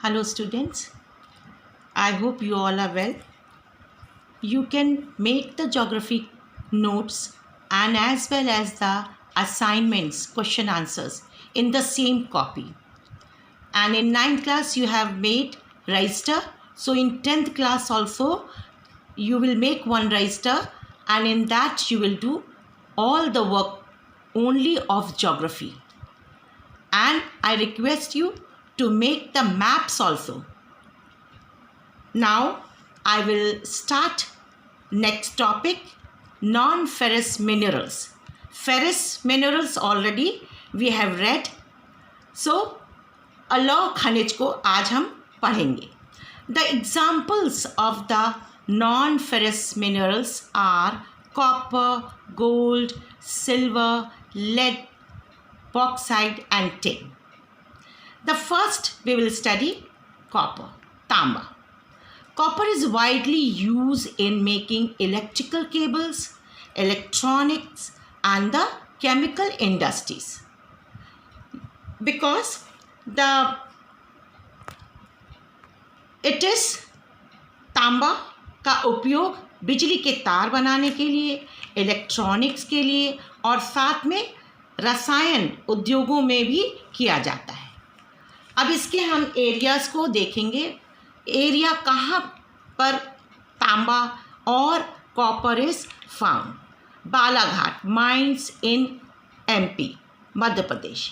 Hello students, I hope you all are well. You can make the geography notes and as well as the assignments, question answers in the same copy. And in 9th class you have made register. So in 10th class also you will make one register and in that you will do all the work only of geography. And I request you to make the maps also. Now I will start next topic, non-ferrous minerals. Ferrous minerals already we have read. So अलौह खनिज को आज हम पढ़ेंगे. The examples of the non-ferrous minerals are copper, gold, silver, lead, bauxite and tin. The first we will study copper, tamba. Copper is widely used in making electrical cables, electronics and the chemical industries. Because it is तांबा का उपयोग बिजली के तार बनाने के लिए, electronics के लिए और साथ में रसायन उद्योगों में भी किया जाता है. अब इसके हम एरियाज़ को देखेंगे. एरिया कहाँ पर तांबा और copper is found. Balaghat mines in MP, Madhya Pradesh,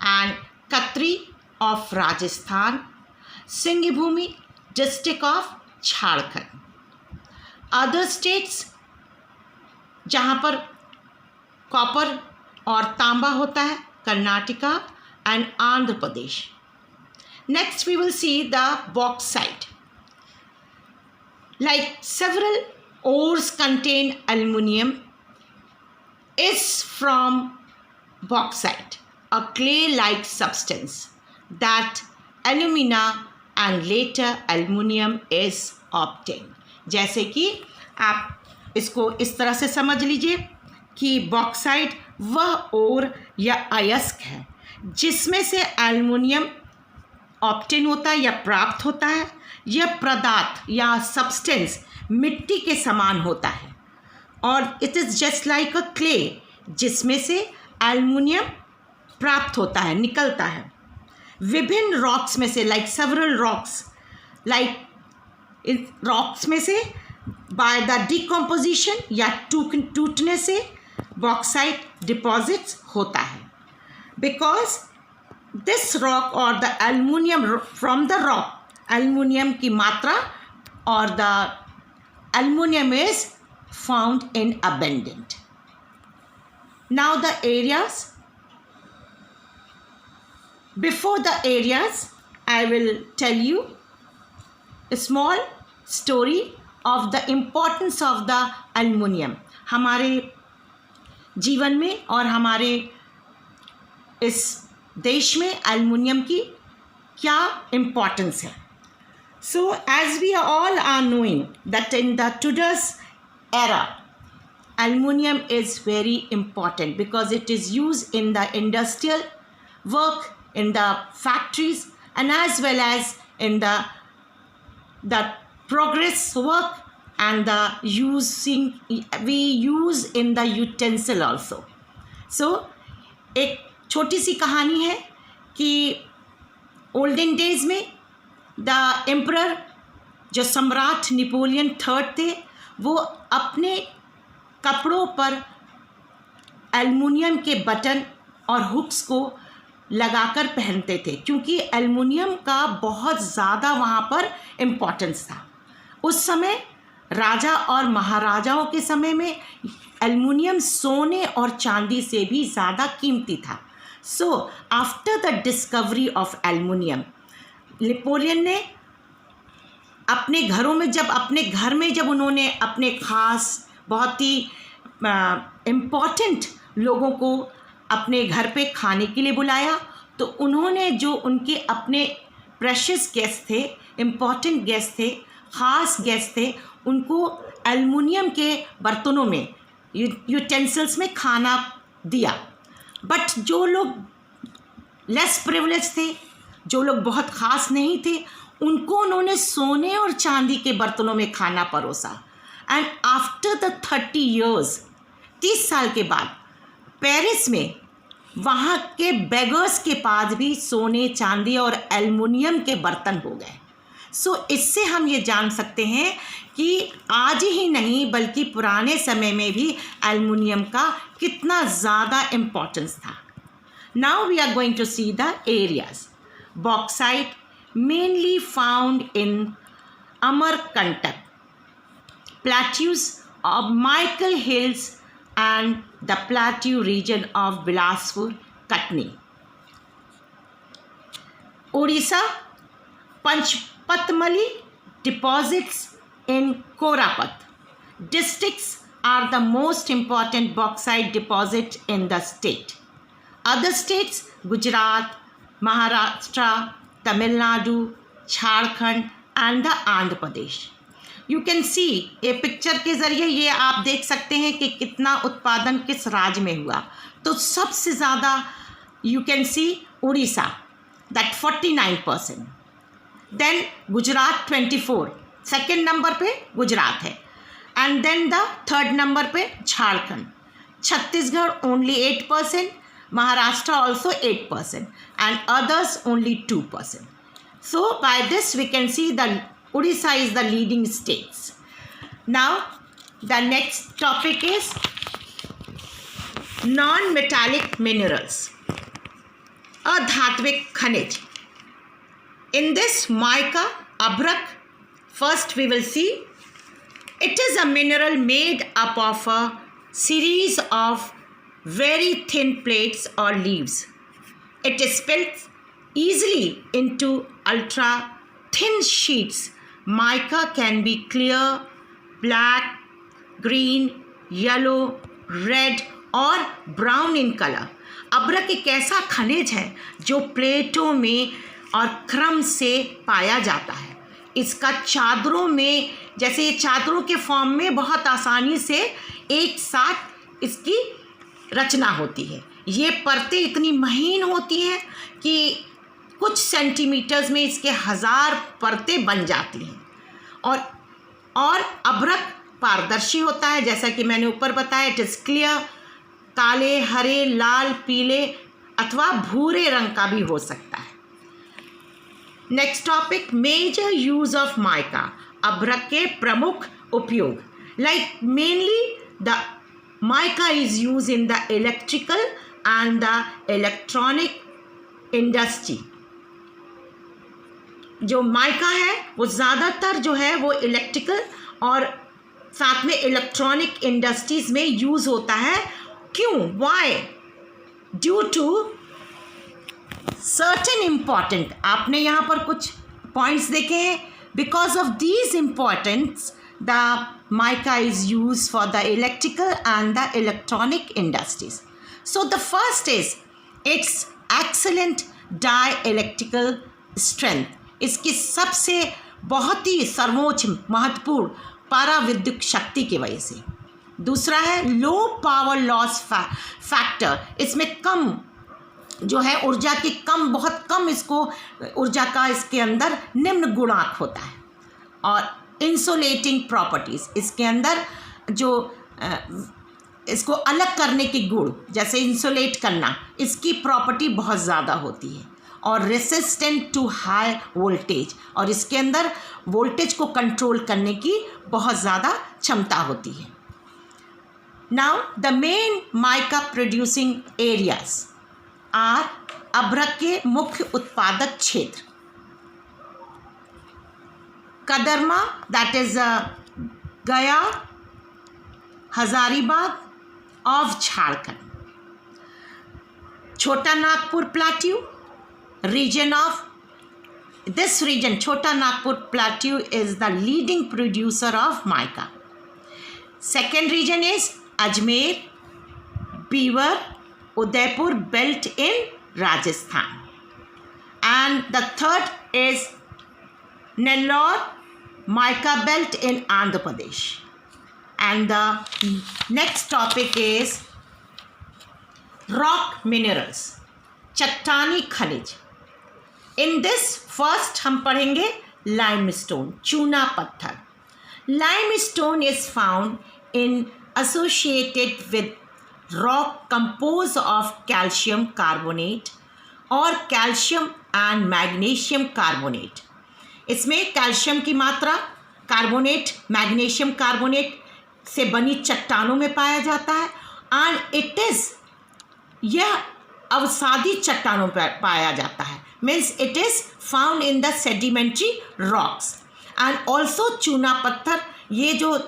and Khetri of Rajasthan, Singhbhum district of Jharkhand. Other states जहाँ पर कॉपर और तांबा होता है, Karnataka and Andhra Pradesh. Next we will see the bauxite. Like several ores contain aluminium is from bauxite, a clay-like substance that alumina and later aluminium is obtained. जैसे कि आप इसको इस तरह से समझ लीजिए कि बॉक्साइट वह ओर या अयस्क है जिसमें से एल्युमिनियम ऑब्टेन होता है या प्राप्त होता है. यह पदार्थ या सब्सटेंस मिट्टी के समान होता है और it is just like a clay जिसमें से एल्युमिनियम प्राप्त होता है, निकलता है. विभिन्न रॉक्स में से like several rocks, like in rocks में से बाय द डिकम्पोजिशन या टूटने से बॉक्साइट डिपॉजिट्स होता है. बिकॉज दिस रॉक और the aluminium from the rock, aluminium की मात्रा और the aluminium is found in abundant. Now the areas. Before the areas I will tell you a small story of the importance of the aluminium. हमारे जीवन में और हमारे इस देश में एल्युमिनियम की क्या इम्पोर्टेंस है. So as we all are knowing that in the today's era aluminium is very important because it is used in the industrial work, in the factories and as well as in the progress work and the we use in the utensil also. So एक छोटी सी कहानी है कि olden days में the emperor जो सम्राट Napoleon third थे वो अपने कपड़ों पर एल्युमिनियम के बटन और हुक्स को लगाकर पहनते थे क्योंकि एल्युमिनियम का बहुत ज़्यादा वहाँ पर इम्पोर्टेंस था. उस समय राजा और महाराजाओं के समय में एल्युमिनियम सोने और चांदी से भी ज़्यादा कीमती था. So after the discovery of aluminium, Napoleon ने अपने घरों में जब उन्होंने अपने ख़ास बहुत ही इम्पॉर्टेंट लोगों को अपने घर पे खाने के लिए बुलाया तो उन्होंने जो उनके अपने प्रेशियस गेस्ट थे, इम्पॉर्टेंट गेस्ट थे, ख़ास गेस्ट थे, उनको एल्युमिनियम के बर्तनों में यूटेंसिल्स में खाना दिया. बट जो लोग लेस प्रिविलेज थे जो लोग बहुत ख़ास नहीं थे उनको उन्होंने सोने और चांदी के बर्तनों में खाना परोसा। एंड आफ्टर द 30 years, 30 साल के बाद पेरिस में वहाँ के बेगर्स के पास भी सोने चांदी और एल्युमिनियम के बर्तन हो गए। सो इससे हम ये जान सकते हैं कि आज ही नहीं बल्कि पुराने समय में भी एल्युमिनियम का कितना ज़्यादा इम्पोर्टेंस था। Now we are going to see the areas. Bauxite mainly found in Amarkantak, plateaus of Michael Hills and the plateau region of Bilaspur, Katni. Odisha, Panchpatmali deposits in Korapat districts are the most important bauxite deposit in the state. Other states, Gujarat, Maharashtra, Tamil Nadu, Jharkhand and the Andhra Pradesh. You can सी, ये picture के ज़रिए ये आप देख सकते हैं कि कितना उत्पादन किस राज्य में हुआ। तो सबसे ज़्यादा you can see Orissa, that 49%, then Gujarat 24, second number पे गुजरात है, and then the third number पे Jharkhand, Chhattisgarh only 8%, Maharashtra also 8% and others only 2%. So by this we can see the Odisha is the leading states. Now, the next topic is non-metallic minerals, अधात्विक खनिज. In this mica, abrak, first we will see, it is a mineral made up of a series of very thin plates or leaves. It is split easily into ultra thin sheets. Mica can be clear, black, green, yellow, red और brown in color. अब्रक एक ऐसा खनिज है जो प्लेटों में और क्रम से पाया जाता है. इसका चादरों में, जैसे ये चादरों के फॉर्म में बहुत आसानी से एक साथ इसकी रचना होती है. ये परतें इतनी महीन होती हैं कि कुछ सेंटीमीटर्स में इसके 1000 परतें बन जाती हैं. और अब्रक पारदर्शी होता है, जैसा कि मैंने ऊपर बताया. इट इज़ क्लियर, काले, हरे, लाल, पीले अथवा भूरे रंग का भी हो सकता है. Next topic, major use of mica. अब्रक के प्रमुख उपयोग, like mainly the mica is use in the electrical and the electronic industry. जो माइका है वो ज़्यादातर जो है वो इलेक्ट्रिकल और साथ में इलेक्ट्रॉनिक इंडस्ट्रीज़ में यूज़ होता है. क्यों? Why? Due to certain important, आपने यहाँ पर कुछ पॉइंट्स देखे हैं. Because of these importance the mica is use for the electrical and the electronic industries. So the first is its excellent dielectric strength. इसकी सबसे बहुत ही सर्वोच्च महत्वपूर्ण पाराविद्युत शक्ति की वजह से. दूसरा है लो पावर लॉस फैक्टर. इसमें कम जो है ऊर्जा की बहुत कम इसको ऊर्जा का इसके अंदर निम्न गुणांक होता है. और इंसुलेटिंग प्रॉपर्टीज़, इसके अंदर जो इसको अलग करने की गुण, जैसे इंसुलेट करना, इसकी प्रॉपर्टी बहुत ज़्यादा होती है. और रेसिस्टेंट टू हाई वोल्टेज, और इसके अंदर वोल्टेज को कंट्रोल करने की बहुत ज़्यादा क्षमता होती है. Now the main mica producing areas are, अब्रक के मुख्य उत्पादक क्षेत्र, कदरमा दैट इज गया, हजारीबाग ऑफ झारखंड, छोटा Nagpur plateau region of this region. Chota Nagpur Plateau is the leading producer of mica. Second region is Ajmer, Beaver, Udaipur belt in Rajasthan. And the third is Nellore mica belt in Andhra Pradesh. And the next topic is rock minerals, चट्टानी खनिज. In this first हम पढ़ेंगे limestone, चूना पत्थर. Limestone is found in associated with rock composed of calcium carbonate or calcium and magnesium carbonate. इसमें calcium की मात्रा carbonate, magnesium carbonate से बनी चट्टानों में पाया जाता है. एंड इट इज़, यह अवसादी चट्टानों पर पाया जाता है. Means it is found in the sedimentary rocks. And also चूना पत्थर, ये जो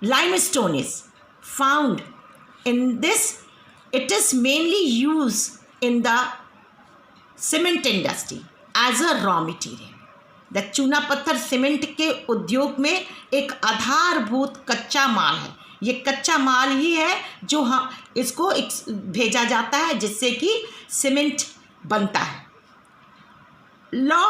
limestone is found in this, it is mainly used in the cement industry as a raw material. The चूना पत्थर सीमेंट के उद्योग में एक आधारभूत कच्चा माल है. ये कच्चा माल ही है जो हम इसको भेजा जाता है जिससे कि सीमेंट बनता है. लॉ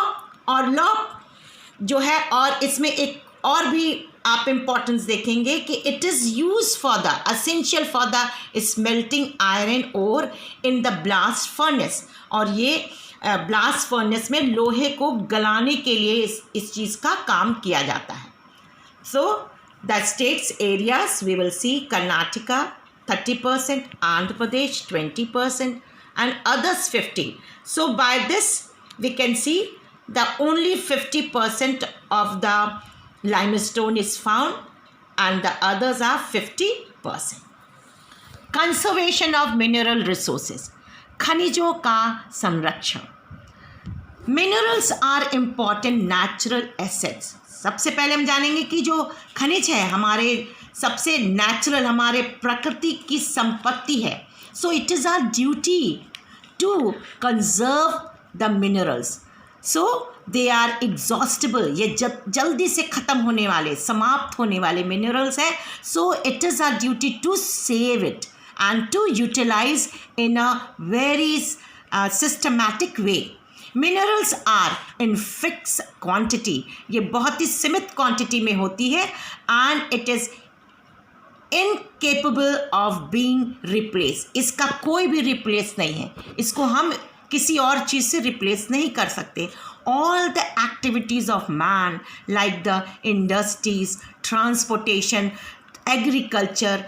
जो है, और इसमें एक और भी आप इम्पोर्टेंस देखेंगे कि it is use for the essential for the smelting iron ore in the blast furnace. और ये ब्लास्ट फर्नेस में लोहे को गलाने के लिए इस चीज़ का काम किया जाता है. So the states areas we will see Karnataka 30%, Andhra Pradesh 20% and others 50. So by this we can see the only 50% of the limestone is found and the others are 50%. Conservation of mineral resources, खनिजों का संरक्षण. Minerals are important natural assets. सबसे पहले हम जानेंगे कि जो खनिज है हमारे सबसे नेचुरल, हमारे प्रकृति की संपत्ति है. So it is our duty to conserve the minerals. So they are exhaustible. ये जल्दी से ख़त्म होने वाले, समाप्त होने वाले minerals है. So it is our duty to save it and to utilize in a very systematic way. Minerals are in fixed quantity. ये बहुत ही सीमित क्वांटिटी में होती है and it is incapable of being replaced. इसका कोई भी रिप्लेस नहीं है. इसको हम किसी और चीज़ से रिप्लेस नहीं कर सकते. All the activities of man like the industries, transportation, agriculture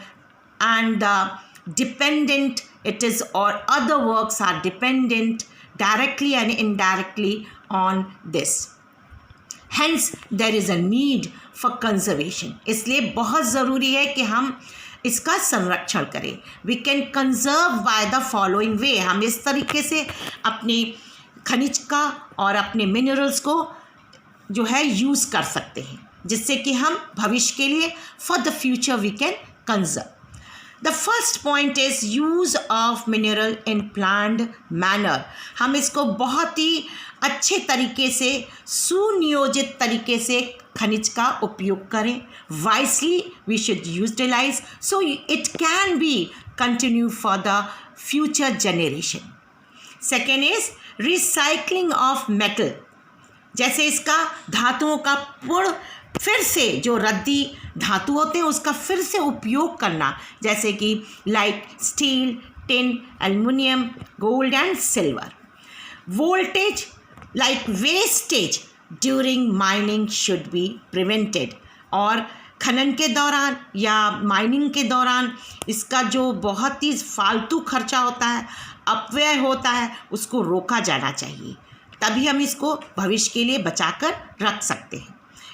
and the dependent, it is, or other works are dependent directly and indirectly on this. Hence there is a need for conservation. इसलिए बहुत ज़रूरी है कि हम इसका संरक्षण करें. We can conserve by the following way. हम इस तरीके से अपने खनिज का और अपने मिनरल्स को जो है यूज़ कर सकते हैं जिससे कि हम भविष्य के लिए for the future we can conserve. The first point is use of mineral in planned manner. हम इसको बहुत ही अच्छे तरीके से, सुनियोजित तरीके से खनिज का उपयोग करें. Wisely we should utilize so it can be continue for the future generation. Second is recycling of metal. जैसे इसका धातुओं का पूर्ण फिर से, जो रद्दी धातु होते हैं उसका फिर से उपयोग करना, जैसे कि like steel, tin, aluminium, gold and silver. Voltage like wastage during mining should be prevented. और खनन के दौरान या माइनिंग के दौरान इसका जो बहुत ही फालतू खर्चा होता है, अपव्यय होता है, उसको रोका जाना चाहिए. तभी हम इसको भविष्य के लिए बचाकर रख सकते हैं.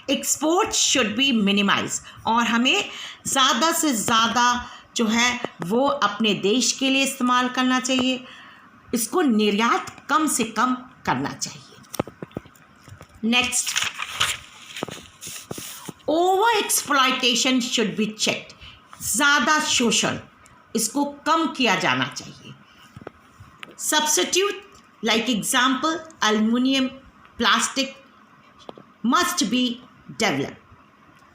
Export should be minimize. और हमें ज़्यादा से ज़्यादा जो है वो अपने देश के लिए इस्तेमाल करना चाहिए. इसको निर्यात कम से कम करना चाहिए. Next, over exploitation should be checked. ज़्यादा शोषण, इसको कम किया जाना चाहिए. Substitute like example aluminium, plastic must be develop.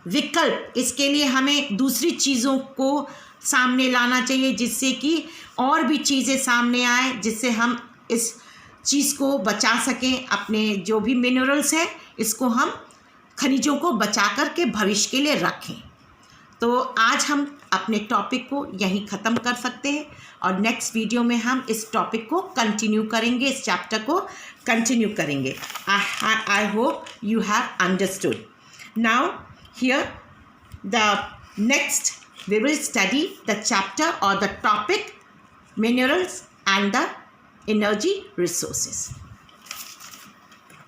विकल्प, इसके लिए हमें दूसरी चीज़ों को सामने लाना चाहिए जिससे कि और भी चीज़ें सामने आए, जिससे हम इस चीज़ को बचा सकें. अपने जो भी मिनरल्स हैं इसको हम खनिजों को बचा कर के भविष्य के लिए रखें. तो आज हम अपने टॉपिक को यहीं ख़त्म कर सकते हैं और नेक्स्ट वीडियो में हम इस टॉपिक को कंटिन्यू करेंगे, इस चैप्टर को कंटिन्यू करेंगे. I hope you have understood. Now here the next we will study the chapter or the topic minerals and the energy resources.